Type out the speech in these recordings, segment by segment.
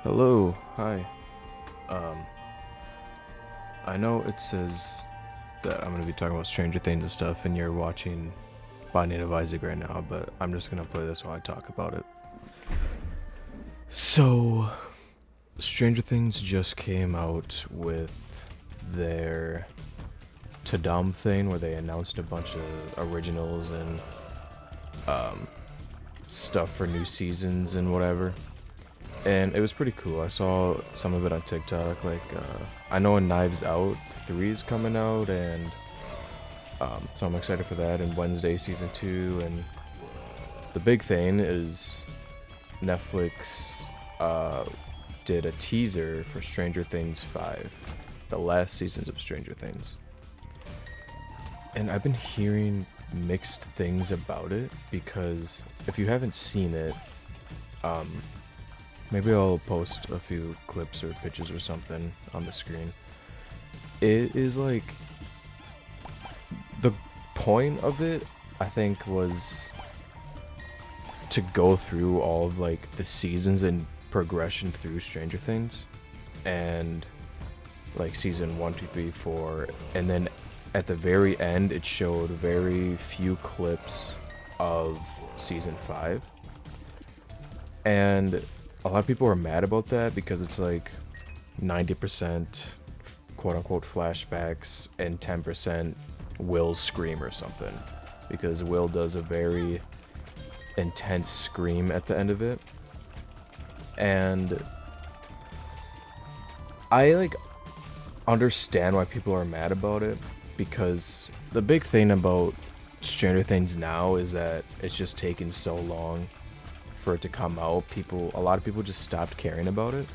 Hello, hi. Um, I know it says that I'm gonna be talking about Stranger Things and stuff, and you're watching Binding of Isaac right now, but I'm just gonna play this while I talk about it. So, Stranger Things just came out with their Tadam thing where they announced a bunch of originals and stuff for new seasons and whatever. And it was pretty cool. I saw some of it on TikTok. I know a Knives Out 3 is coming out, and so I'm excited for that. And Wednesday season 2, and the big thing is Netflix did a teaser for Stranger Things 5, the last seasons of Stranger Things. And I've been hearing mixed things about it because if you haven't seen it, maybe I'll post a few clips or pictures or something on the screen. It is like the point of it, I think, was to go through all of like the seasons and progression through Stranger Things, and like season 1, 2, 3, 4, and then at the very end it showed very few clips of season 5, and a lot of people are mad about that because it's like 90% quote unquote flashbacks and 10% Will's scream or something, because Will does a very intense scream at the end of it. And I like understand why people are mad about it, because the big thing about Stranger Things now is that it's just taken so long for it to come out. A lot of people just stopped caring about it.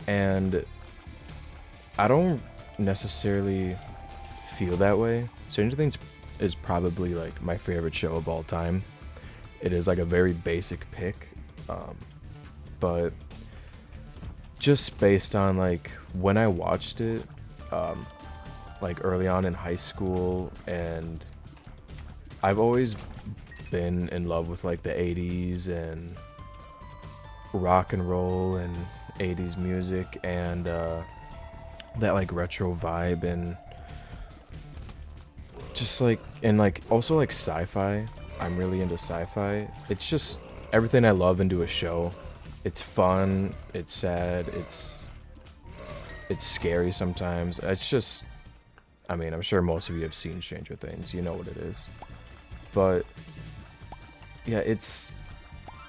And I don't necessarily feel that way. Stranger Things is probably like my favorite show of all time. It is like a very basic pick, but just based on like when I watched it, like early on in high school, and I've always been in love with like the 80s and rock and roll and 80s music, and that like retro vibe, and just like, and like also like sci-fi. I'm really into sci-fi. It's just everything I love into a show. It's fun, it's sad, it's scary sometimes. It's just, I mean, I'm sure most of you have seen Stranger Things. You know what it is. But yeah, it's,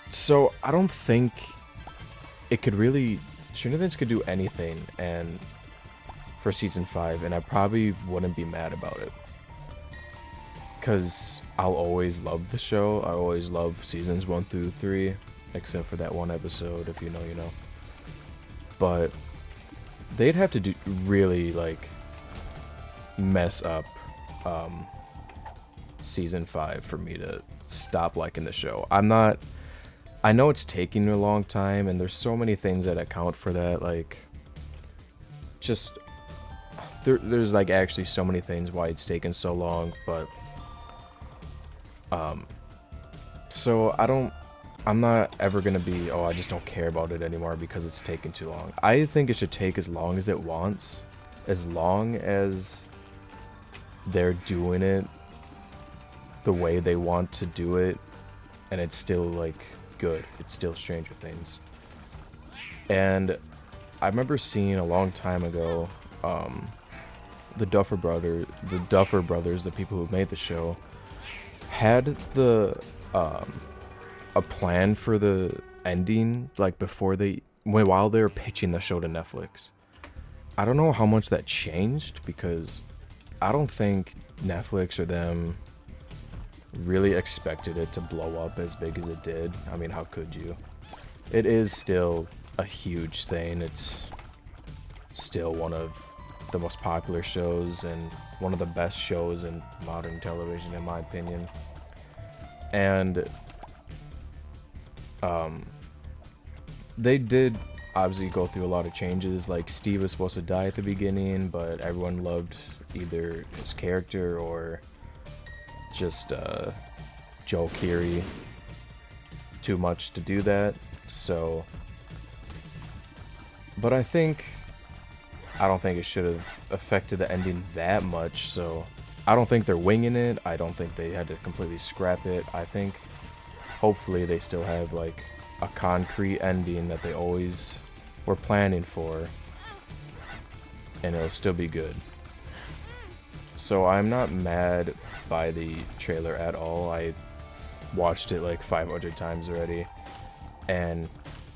so I don't think it could really, Stranger Things could do anything and for season 5, and I probably wouldn't be mad about it, because I'll always love the show. I always love seasons 1 through 3, except for that one episode. If you know, you know. But they'd have to do really like mess up season 5 for me to stop liking the show. I know it's taking a long time, and there's so many things that account for that. Like, just there's like actually so many things why it's taken so long, but so I'm not ever gonna be, oh, I just don't care about it anymore because it's taken too long. I think it should take as long as it wants, as long as they're doing it the way they want to do it, and it's still like good. It's still Stranger Things. And I remember seeing a long time ago, the Duffer Brothers, the people who made the show, had the a plan for the ending, like before while they were pitching the show to Netflix. I don't know how much that changed, because I don't think Netflix or them really expected it to blow up as big as it did. I mean, how could you? It is still a huge thing. It's still one of the most popular shows and one of the best shows in modern television, in my opinion. And they did obviously go through a lot of changes. Like, Steve was supposed to die at the beginning, but everyone loved either his character or just Joe Keery too much to do that. So But I don't think it should have affected the ending that much, so I don't think they're winging it. I don't think they had to completely scrap it. I think hopefully they still have like a concrete ending that they always were planning for, and it'll still be good. So I'm not mad by the trailer at all. I watched it like 500 times already, and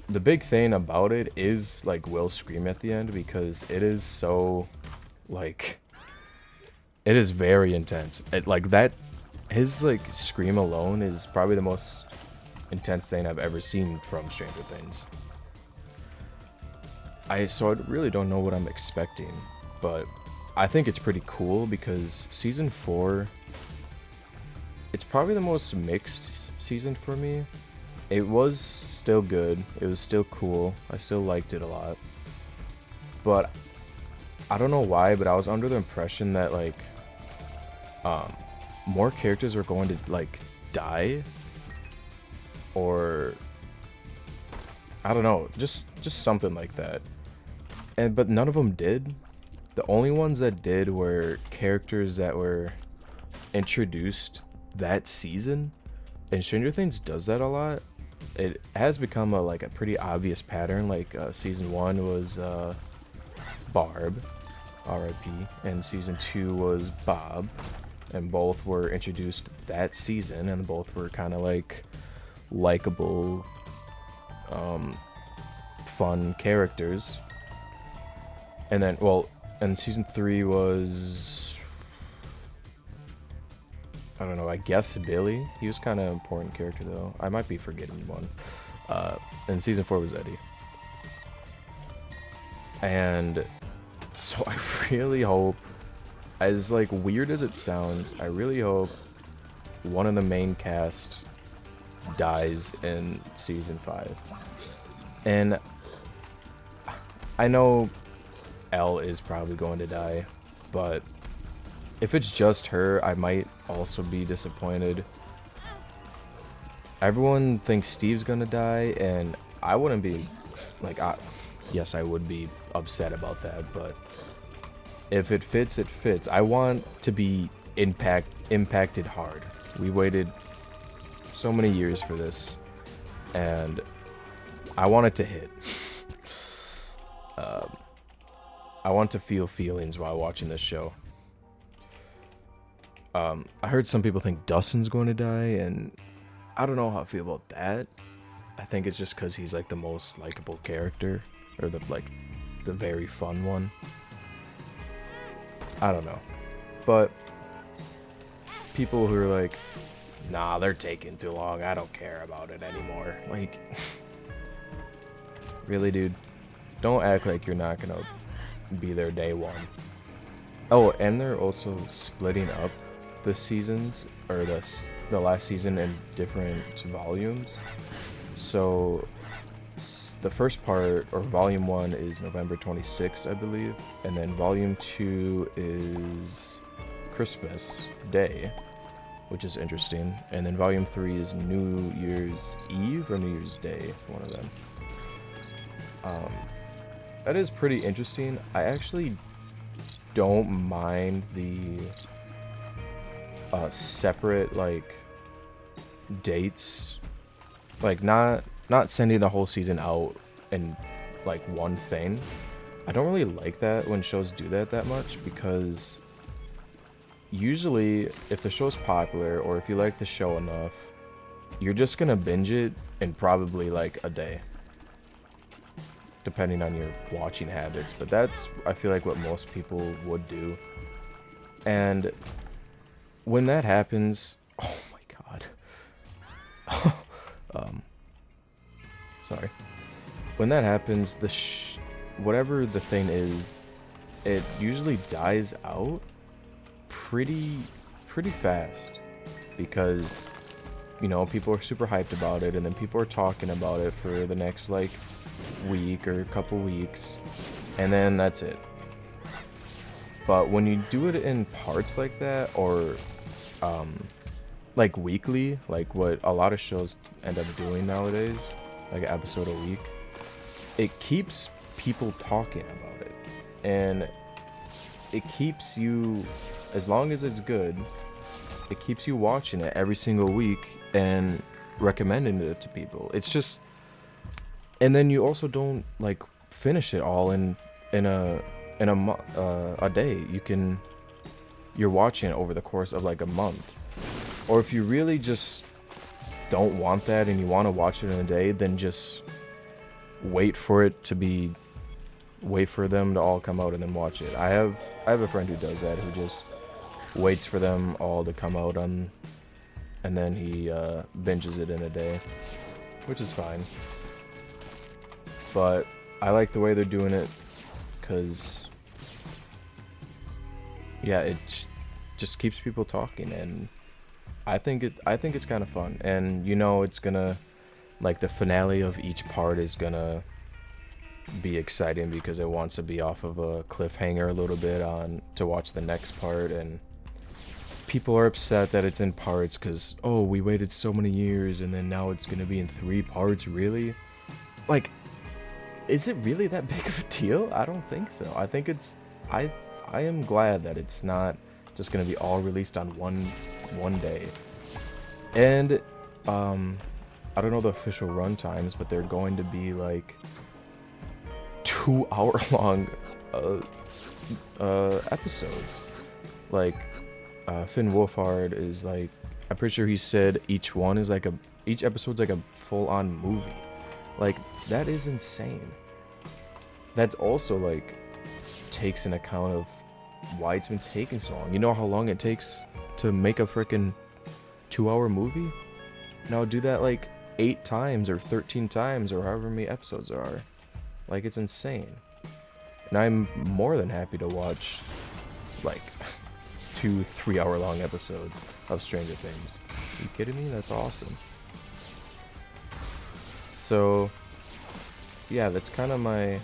the big thing about it is like Will scream at the end, because it is so like it is very intense. Like that, his like scream alone is probably the most intense thing I've ever seen from Stranger Things. So I really don't know what I'm expecting, but I think it's pretty cool because season 4, it's probably the most mixed season for me. It was still good. It was still cool. I still liked it a lot. But I don't know why, but I was under the impression that like more characters were going to like die, or I don't know, just something like that. But none of them did. The only ones that did were characters that were introduced that season, and Stranger Things does that a lot. It has become a pretty obvious pattern. Like season 1 was Barb, R.I.P., and season 2 was Bob, and both were introduced that season, and both were kind of like likable, fun characters. And then, well, and season 3 was, I don't know, I guess Billy. He was kind of an important character though. I might be forgetting one. And season 4 was Eddie. And so I really hope, as like weird as it sounds, I really hope one of the main cast dies in season 5. And I know Elle is probably going to die, but if it's just her, I might also be disappointed. Everyone thinks Steve's gonna die, and I wouldn't be like, yes, I would be upset about that, but if it fits, it fits. I want to be impacted hard. We waited so many years for this, and I want it to hit. I want to feel feelings while watching this show. I heard some people think Dustin's going to die, and I don't know how I feel about that. I think it's just because he's like the most likable character, or the very fun one. I don't know, but people who are like, nah, they're taking too long, I don't care about it anymore. Like, really, dude? Don't act like you're not gonna be there day one. Oh, and they're also splitting up the seasons, or the last season, in different volumes. So the first part, or volume 1, is November 26th, I believe, and then volume 2 is Christmas Day, which is interesting, and then volume 3 is New Year's Eve or New Year's Day, one of them. That is pretty interesting. I actually don't mind the separate like dates, like not sending the whole season out in like one thing. I don't really like that when shows do that much, because usually if the show's popular, or if you like the show enough, you're just gonna binge it in probably like a day, depending on your watching habits. But that's, I feel like, what most people would do. And when that happens, oh my god. Sorry. When that happens, whatever the thing is, it usually dies out pretty fast, because, you know, people are super hyped about it, and then people are talking about it for the next like week or a couple weeks, and then that's it. But when you do it in parts like that, or like weekly, like what a lot of shows end up doing nowadays, like an episode a week, it keeps people talking about it. And it keeps you, as long as it's good, it keeps you watching it every single week and recommending it to people. It's just, and then you also don't like finish it all in a day. You're watching it over the course of like a month. Or if you really just don't want that and you want to watch it in a day, then just wait for them to all come out and then watch it. I have a friend who does that, who just waits for them all to come out and then he binges it in a day, which is fine. But I like the way they're doing it, because yeah, it just keeps people talking, and I think it's kind of fun. And you know, it's gonna, like, the finale of each part is gonna be exciting because it wants to be off of a cliffhanger a little bit on to watch the next part. And people are upset that it's in parts because, oh, we waited so many years and then now it's gonna be in 3 parts. Really? Like, is it really that big of a deal? I don't think so. I think it's, I am glad that it's not just gonna be all released on one day. And I don't know the official run times, but they're going to be like 2-hour long episodes. Like Finn Wolfhard is like, I'm pretty sure he said each episode's like a full-on movie. Like, that is insane. That's also like takes in account of why it's been taking so long. You know how long it takes to make a freaking 2-hour movie? Now do that like 8 times or 13 times or however many episodes there are. Like, it's insane. And I'm more than happy to watch like 2 3-hour long episodes of Stranger Things. Are you kidding me? That's awesome. So yeah, that's kind of my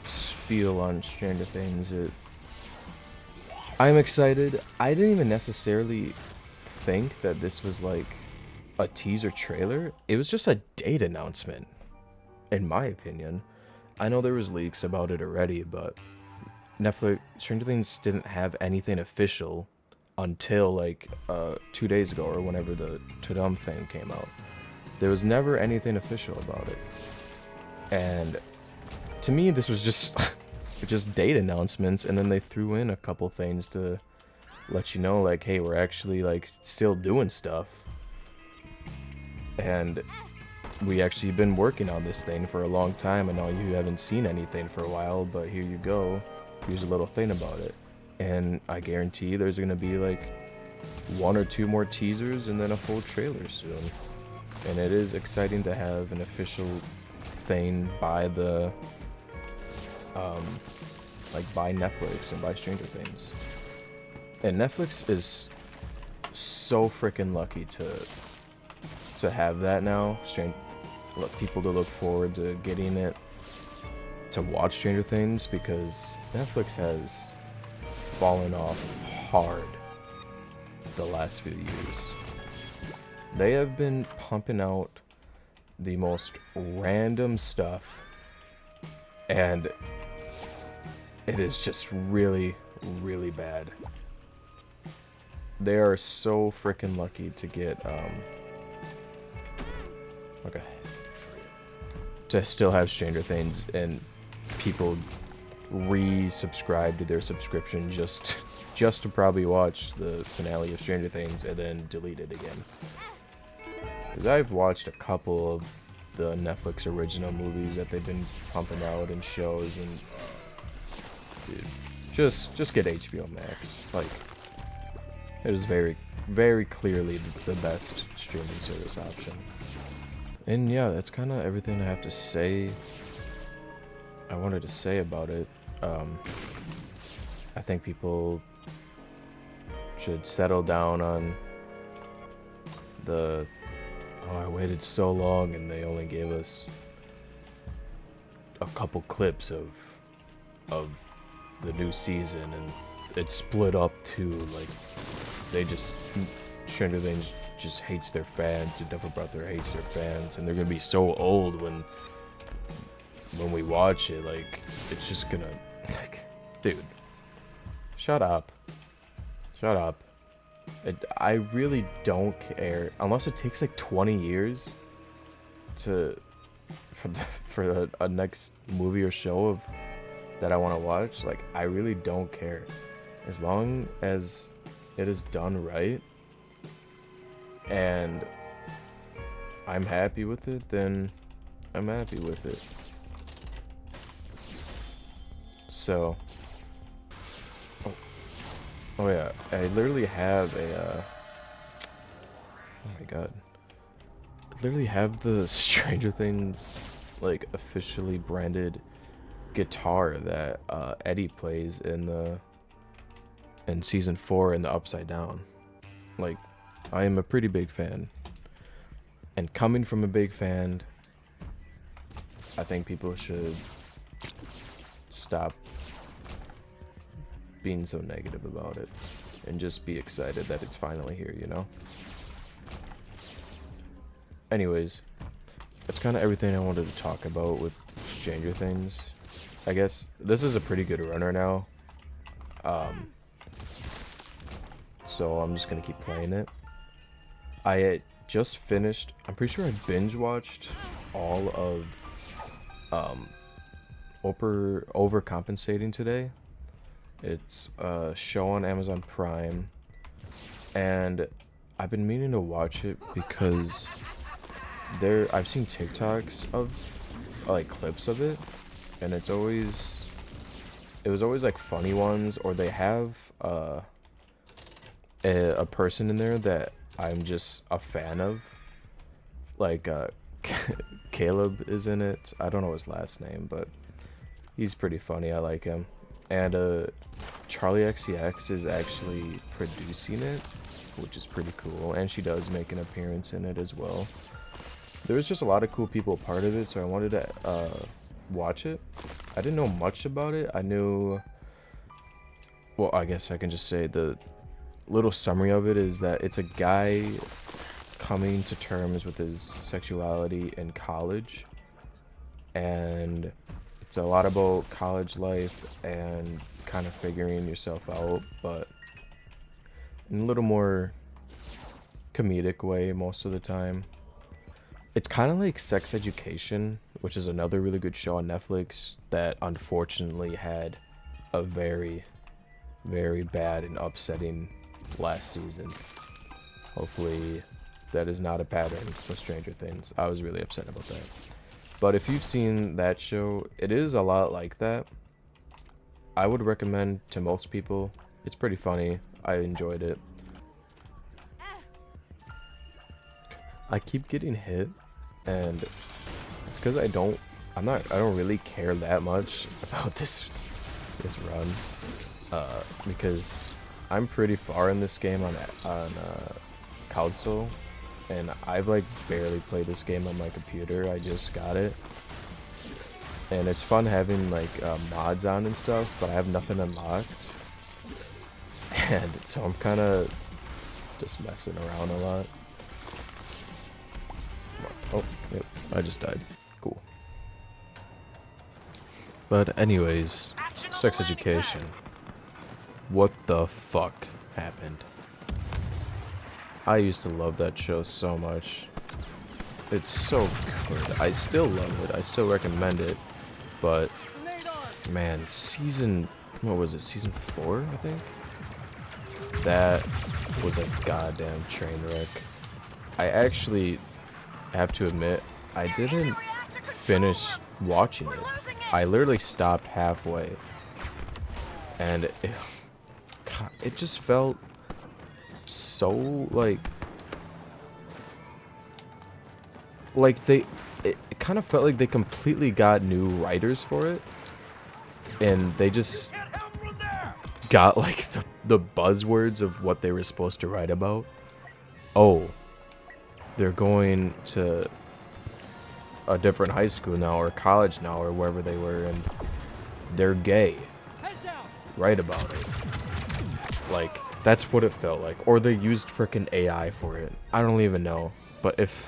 spiel on Stranger Things. I'm excited. I didn't even necessarily think that this was like a teaser trailer. It was just a date announcement, in my opinion. I know there was leaks about it already, but Stranger Things didn't have anything official until like 2 days ago or whenever the Tudum thing came out. There was never anything official about it. And to me, this was just date announcements, and then they threw in a couple things to let you know, like, hey, we're actually like still doing stuff. And we actually been working on this thing for a long time. I know you haven't seen anything for a while, but here you go. Here's a little thing about it. And I guarantee there's gonna be like 1 or 2 more teasers and then a full trailer soon. And it is exciting to have an official thing by the by Netflix and by Stranger Things. And Netflix is so freaking lucky to have that now. People to look forward to getting it to watch Stranger Things, because Netflix has fallen off hard the last few years. They have been pumping out the most random stuff, and it is just really, really bad. They are so freaking lucky to get to still have Stranger Things, and people resubscribe to their subscription just to probably watch the finale of Stranger Things and then delete it again. Because I've watched a couple of the Netflix original movies that they've been pumping out and shows, and dude, just get HBO Max. Like, it is very, very clearly the best streaming service option. And yeah, that's kind of everything I have to say. I wanted to say about it. I think people should settle down on the, oh, I waited so long and they only gave us a couple clips of the new season, and it's split up to, like, Stranger Things just hates their fans, and Devil Brother hates their fans, and they're gonna be so old when when we watch it, like, it's just gonna, like, dude, shut up. Shut up. I really don't care, unless it takes like 20 years for a next movie or show of that I want to watch. Like, I really don't care. As long as it is done right and I'm happy with it, then I'm happy with it. So, oh yeah, I literally have a, oh my god. I literally have the Stranger Things, like, officially branded guitar that Eddie plays in season 4 in the Upside Down. Like, I am a pretty big fan. And coming from a big fan, I think people should stop being so negative about it and just be excited that it's finally here, you know? Anyways, that's kind of everything I wanted to talk about with Stranger Things. I guess this is a pretty good runner now. So I'm just gonna keep playing it. I just finished, I'm pretty sure I binge watched all of Overcompensating today. It's a show on Amazon Prime, and I've been meaning to watch it because I've seen TikToks of like clips of it, and it was always like funny ones, or they have a person in there that I'm just a fan of. Like Caleb is in it. I don't know his last name, but he's pretty funny. I like him. And Charlie XCX is actually producing it, which is pretty cool. And she does make an appearance in it as well. There was just a lot of cool people part of it, so I wanted to watch it. I didn't know much about it. I knew, well, I guess I can just say the little summary of it is that it's a guy coming to terms with his sexuality in college, and it's a lot about college life and kind of figuring yourself out, but in a little more comedic way most of the time. It's kind of like Sex Education, which is another really good show on Netflix that unfortunately had a very, very bad and upsetting last season. Hopefully that is not a pattern with Stranger Things. I was really upset about that. But if you've seen that show, it is a lot like that. I would recommend to most people. It's pretty funny. I enjoyed it. I keep getting hit, and it's because I don't really care that much about this run, because I'm pretty far in this game on console, and I've like barely played this game on my computer. I just got it, and it's fun having like mods on and stuff, but I have nothing unlocked, and so I'm kind of just messing around a lot. Oh, yep, I just died. Cool. But anyways, Sex Education. What the fuck happened? I used to love that show so much. It's so good. I still love it. I still recommend it. But, man, what was it? Season 4, I think? That was a goddamn train wreck. I actually have to admit, I didn't finish watching it. I literally stopped halfway, and it just felt so like it kind of felt like they completely got new writers for it, and they just got like the buzzwords of what they were supposed to write about. Oh, they're going to a different high school now, or college now, or wherever they were, and they're gay. Write about it. Like, that's what it felt like. Or they used frickin' AI for it. I don't even know. But if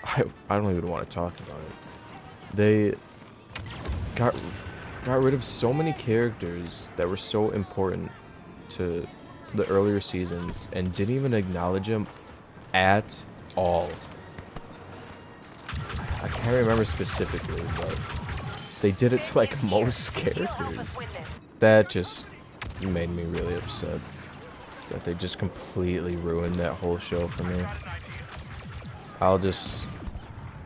I don't even want to talk about it. got got rid of so many characters that were so important to the earlier seasons and didn't even acknowledge them at all. I can't remember specifically, but they did it to like most characters. That just made me really upset. That they just completely ruined that whole show for me. I'll just...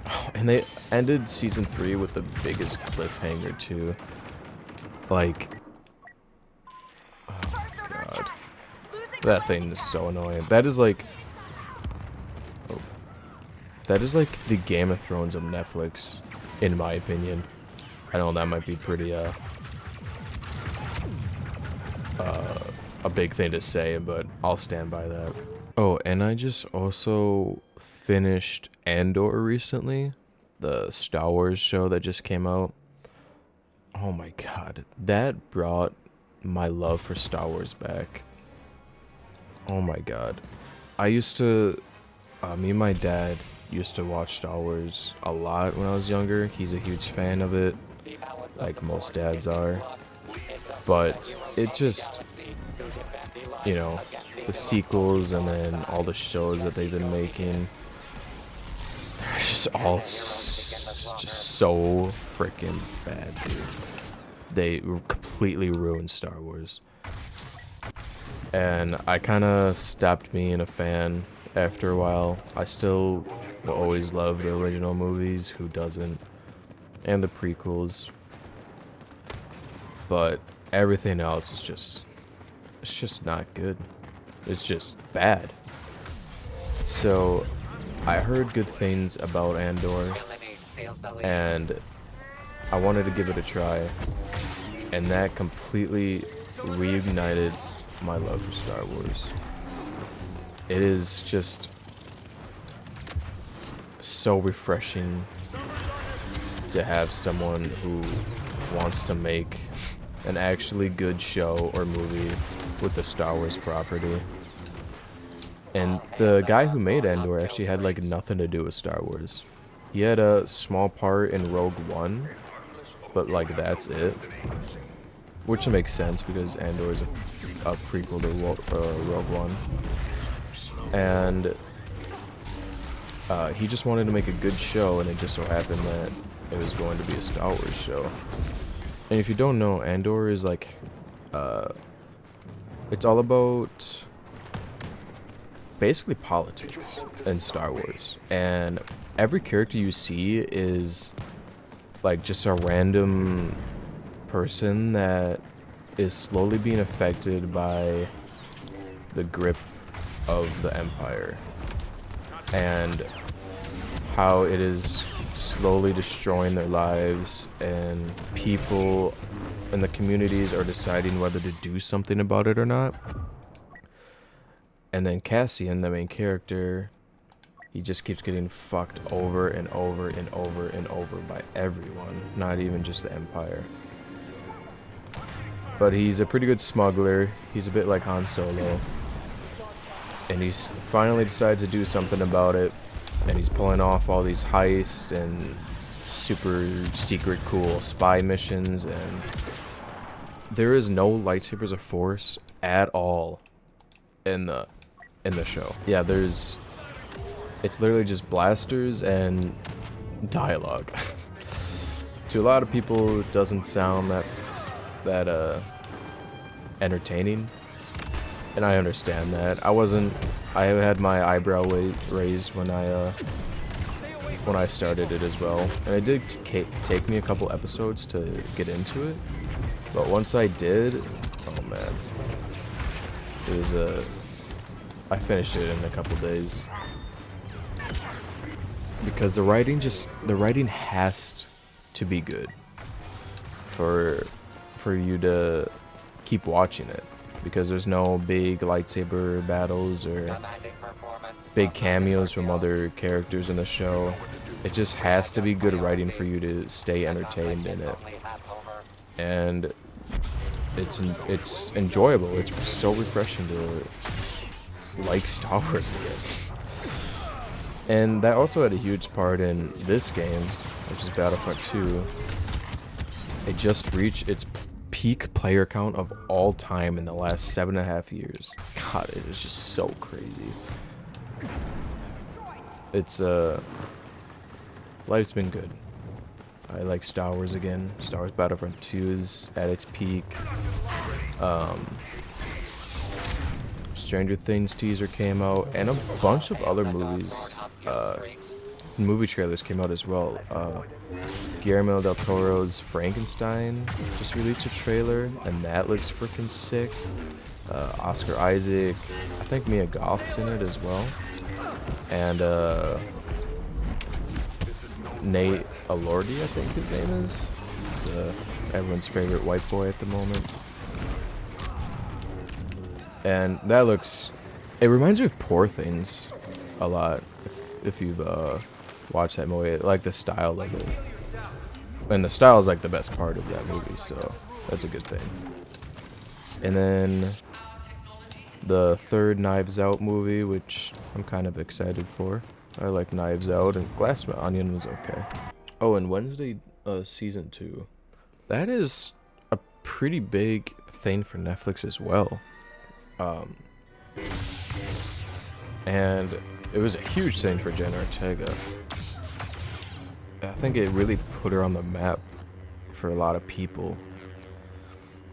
Oh, and they ended season 3 with the biggest cliffhanger too. Like... Oh god. That thing is so annoying. That is like... Oh. That is like the Game of Thrones of Netflix, in my opinion. I know that might be pretty, a big thing to say, but I'll stand by that. Oh, and I just also finished Andor recently, the Star Wars show that just came out. Oh my god, that brought my love for Star Wars back. Oh my god. I used to, me and my dad used to watch Star Wars a lot when I was younger. He's a huge fan of it, like most dads are. But it just, you know, the sequels and then all the shows that they've been making, they're just all just so freaking bad, dude. They completely ruined Star Wars. And I kind of stopped being a fan after a while. I still will always love the original movies, who doesn't? And the prequels. But everything else is just, it's just not good. It's just bad. So I heard good things about Andor and I wanted to give it a try, and that completely reignited my love for Star Wars. It is just so refreshing to have someone who wants to make an actually good show or movie with the Star Wars property. And the guy who made Andor actually had like nothing to do with Star Wars. He had a small part in Rogue One, but like that's it. Which makes sense because Andor is a prequel to Rogue One. And he just wanted to make a good show, and it just so happened that it was going to be a Star Wars show. And if you don't know, Andor is like, it's all about basically politics in Star Wars. And every character you see is like just a random person that is slowly being affected by the grip of the Empire. And how it is slowly destroying their lives, and people in the communities are deciding whether to do something about it or not. And then Cassian, the main character, he just keeps getting fucked over and over and over and over by everyone, not even just the Empire. But he's a pretty good smuggler. He's a bit like Han Solo. And he finally decides to do something about it. And he's pulling off all these heists and super secret cool spy missions. And there is no lightsabers or force at all in the show. Yeah, it's literally just blasters and dialogue. To a lot of people, it doesn't sound that entertaining, and I understand that. I had my eyebrow raised when I started it as well, and it did take me a couple episodes to get into it, but once I did, oh man, it was I finished it in a couple days. Because the writing has to be good for you to keep watching it, because there's no big lightsaber battles or big cameos from other characters in the show. It just has to be good writing for you to stay entertained in it. And it's enjoyable. It's so refreshing to like Star Wars again. And that also had a huge part in this game, which is Battlefront 2. It just reached its peak player count of all time in the last 7.5 years. God, it is just so crazy. It's life's been good. I like Star Wars again. Star Wars Battlefront 2 is at its peak. Stranger Things teaser came out, and a bunch of other movies, movie trailers came out as well. Guillermo del Toro's Frankenstein just released a trailer, and that looks freaking sick. Oscar Isaac, I think Mia Goth's in it as well, and Nate Elordi, I think his name is. He's everyone's favorite white boy at the moment. And that looks... It reminds me of Poor Things a lot, if you've watched that movie. I like the style of it. And the style is like the best part of that movie, so that's a good thing. And then the third Knives Out movie, which I'm kind of excited for. I like Knives Out, and Glass Onion was okay. Oh, and Wednesday season 2. That is a pretty big thing for Netflix as well. And it was a huge thing for Jenna Ortega. I think it really put her on the map for a lot of people,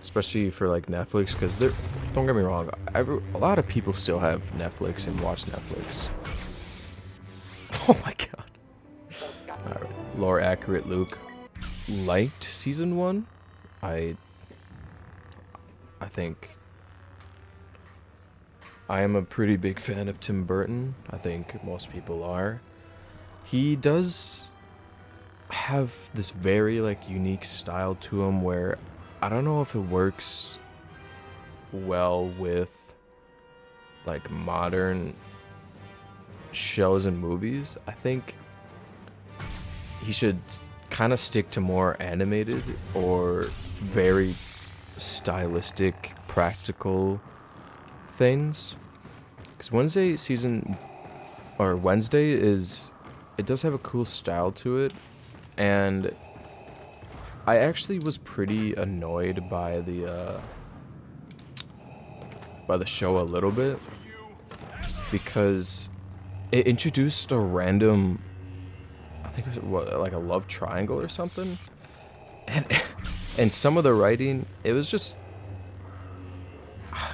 especially for like Netflix, because don't get me wrong, a lot of people still have Netflix and watch Netflix. Oh my god. Lore Accurate Luke liked season 1. I think I am a pretty big fan of Tim Burton. I think most people are. He does have this very like unique style to him where I don't know if it works well with like modern shows and movies. I think he should kind of stick to more animated or very stylistic, practical things. Because Wednesday is, it does have a cool style to it, and I actually was pretty annoyed by the show a little bit, because it introduced a random, I think it was like a love triangle or something, and some of the writing, it was just,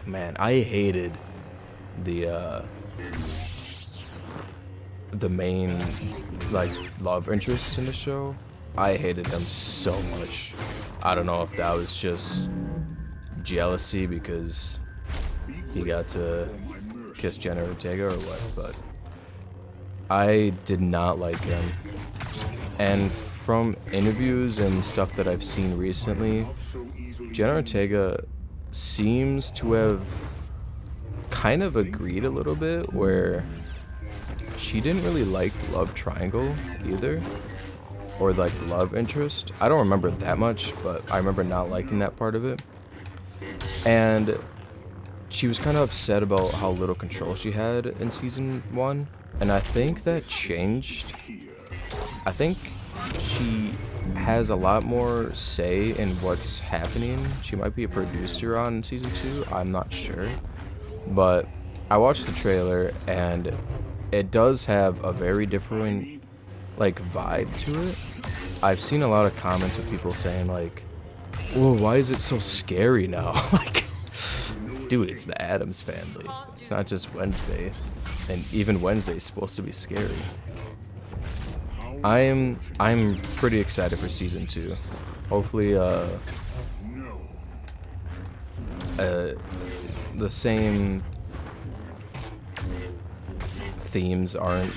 man, I hated the main like love interest in the show. I hated him so much. I don't know if that was just jealousy because he got to kiss Jenna Ortega or what, but I did not like him. And from interviews and stuff that I've seen recently, Jenna Ortega seems to have kind of agreed a little bit, where she didn't really like love triangle either, or like love interest. I don't remember that much, but I remember not liking that part of it. And she was kind of upset about how little control she had in season 1, and I think that changed. I think she has a lot more say in what's happening. She might be a producer on season 2, I'm not sure. But I watched the trailer, and it does have a very different like vibe to it. I've seen a lot of comments of people saying like, "Oh, why is it so scary now?" Like, dude, it's the Addams Family. It's not just Wednesday, and even Wednesday is supposed to be scary. I'm pretty excited for season 2. Hopefully, the same themes aren't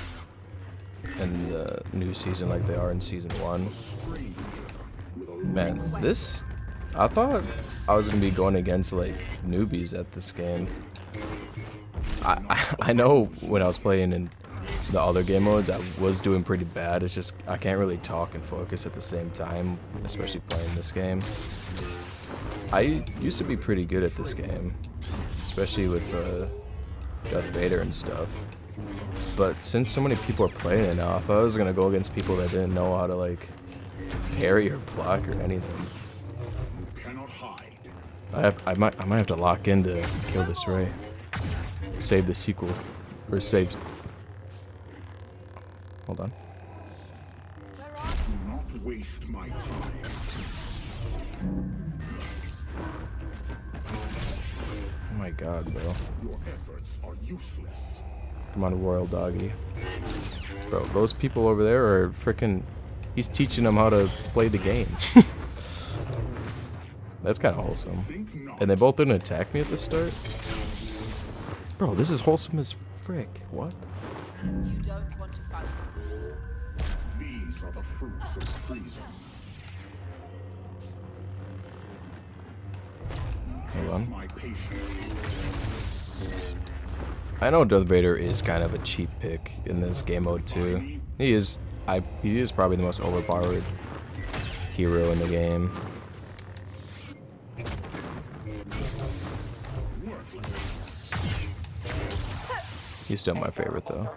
in the new season like they are in season 1. Man, I thought I was gonna be going against like newbies at this game. I know when I was playing in the other game modes, I was doing pretty bad. It's just I can't really talk and focus at the same time, especially playing this game. I used to be pretty good at this game, especially with Darth Vader and stuff. But since so many people are playing it now, I thought I was gonna go against people that didn't know how to like parry or block or anything. cannot hide. I might have to lock in to kill this Ray. Save the sequel. Or save. Hold on. Do not waste my time. Oh my god, bro. Your efforts are useless. Come on, Royal Doggy. Bro, those people over there are freaking. He's teaching them how to play the game. That's kind of wholesome. Think not. And they both didn't attack me at the start? Bro, this is wholesome as frick. What? You don't want to fight us. These are the fruits of treason. Hold on. My patience. I know Darth Vader is kind of a cheap pick in this game mode too. He is probably the most overpowered hero in the game. He's still my favorite though.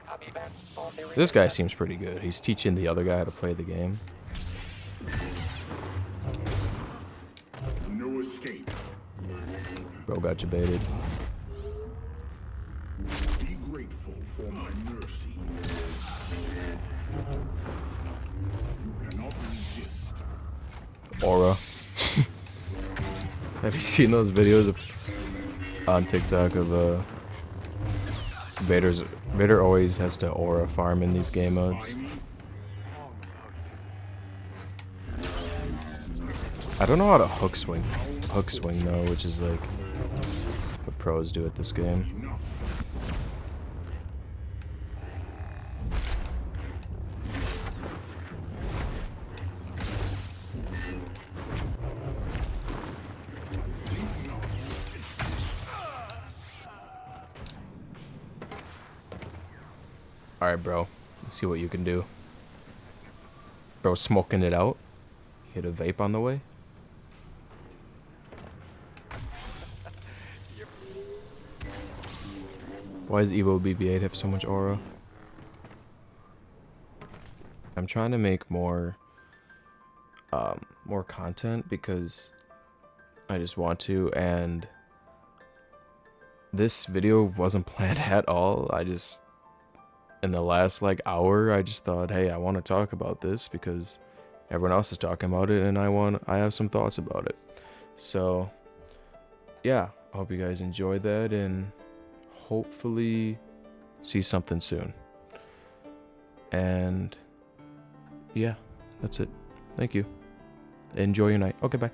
This guy seems pretty good. He's teaching the other guy how to play the game. No escape. Bro got you baited. Be grateful for my mercy. You cannot resist. Aura. Have you seen those videos on TikTok of Vader always has to aura farm in these game modes. I don't know how to hook swing though, which is like what pros do at this game. Enough. Alright, bro. Let's see what you can do. Bro, smoking it out. Hit a vape on the way. Why does Evo BB-8 have so much aura? I'm trying to make more content because I just want to, and this video wasn't planned at all. In the last like hour, I just thought, hey, I want to talk about this because everyone else is talking about it, and I have some thoughts about it. So yeah, I hope you guys enjoyed that, and hopefully see something soon. And yeah, that's it. Thank you. Enjoy your night. Okay, bye.